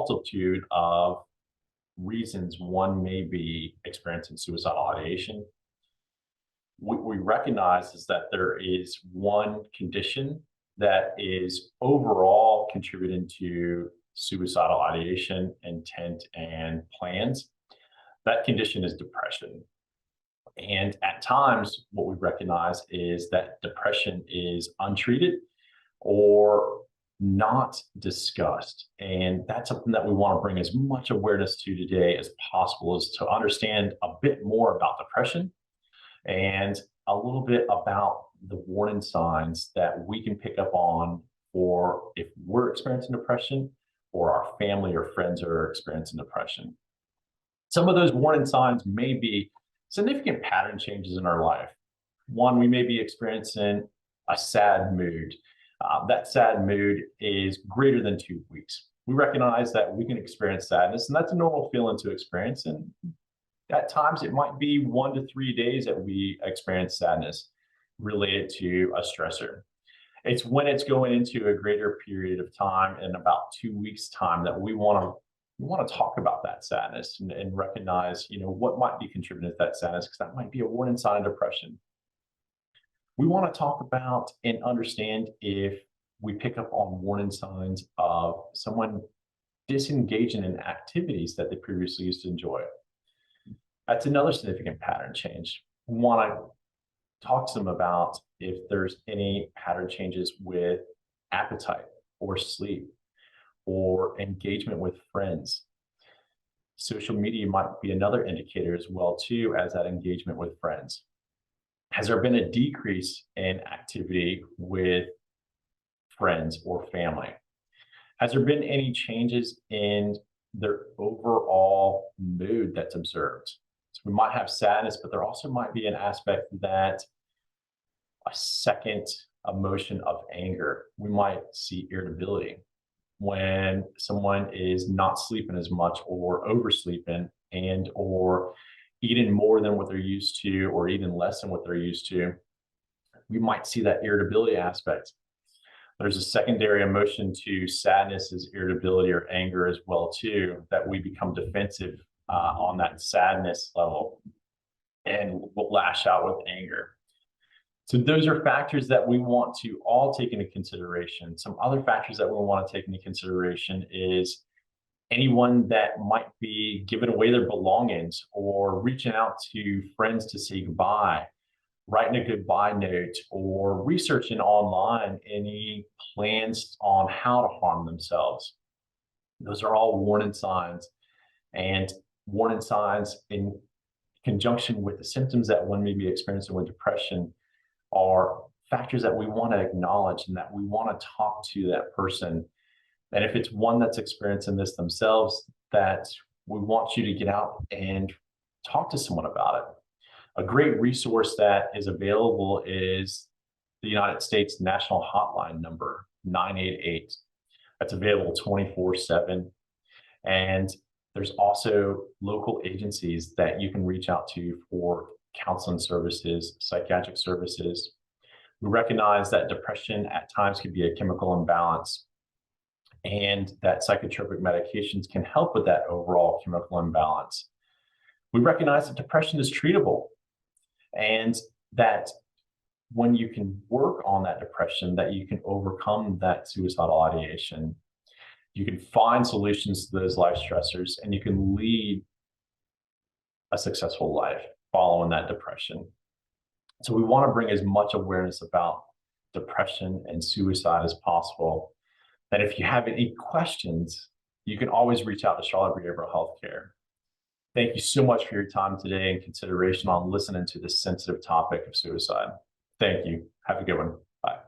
multitude of reasons one may be experiencing suicidal ideation. What we recognize is that there is one condition that is overall contributing to suicidal ideation, intent, and plans. That condition is depression. And at times, what we recognize is that depression is untreated or not discussed. And that's something that we want to bring as much awareness to today as possible, is to understand a bit more about depression and a little bit about the warning signs that we can pick up on for if we're experiencing depression or our family or friends are experiencing depression. Some of those warning signs may be significant pattern changes in our life. One, we may be experiencing a sad mood. That sad mood is greater than 2 weeks. We recognize that we can experience sadness, and that's a normal feeling to experience. And at times, it might be 1 to 3 days that we experience sadness related to a stressor. It's when it's going into a greater period of time, in about 2 weeks' time, that we want to talk about that sadness and recognize, what might be contributing to that sadness, because that might be a warning sign of depression. We want to talk about and understand if we pick up on warning signs of someone disengaging in activities that they previously used to enjoy. That's another significant pattern change. We want to talk to them about if there's any pattern changes with appetite or sleep or engagement with friends. Social media might be another indicator as well too, as that engagement with friends. Has there been a decrease in activity with friends or family? Has there been any changes in their overall mood that's observed? So we might have sadness, but there also might be an aspect that a second emotion of anger. We might see irritability when someone is not sleeping as much or oversleeping and or eating more than what they're used to or eating less than what they're used to. We might see that irritability aspect. There's a secondary emotion to sadness is irritability or anger as well too, that we become defensive on that sadness level and will lash out with anger. So those are factors that we want to all take into consideration. Some other factors that we want to take into consideration is anyone that might be giving away their belongings or reaching out to friends to say goodbye, writing a goodbye note, or researching online any plans on how to harm themselves. Those are all warning signs, and warning signs in conjunction with the symptoms that one may be experiencing with depression are factors that we want to acknowledge and that we want to talk to that person. And if it's one that's experiencing this themselves, that we want you to get out and talk to someone about it. A great resource that is available is the United States National Hotline number, 988. That's available 24/7. And there's also local agencies that you can reach out to for counseling services, psychiatric services. We recognize that depression at times can be a chemical imbalance, and that psychotropic medications can help with that overall chemical imbalance. We recognize that depression is treatable, and that when you can work on that depression, that you can overcome that suicidal ideation. You can find solutions to those life stressors, and you can lead a successful life following that depression. So we want to bring as much awareness about depression and suicide as possible. And if you have any questions, you can always reach out to Charlotte Behavioral Healthcare. Thank you so much for your time today and consideration on listening to this sensitive topic of suicide. Thank you. Have a good one. Bye.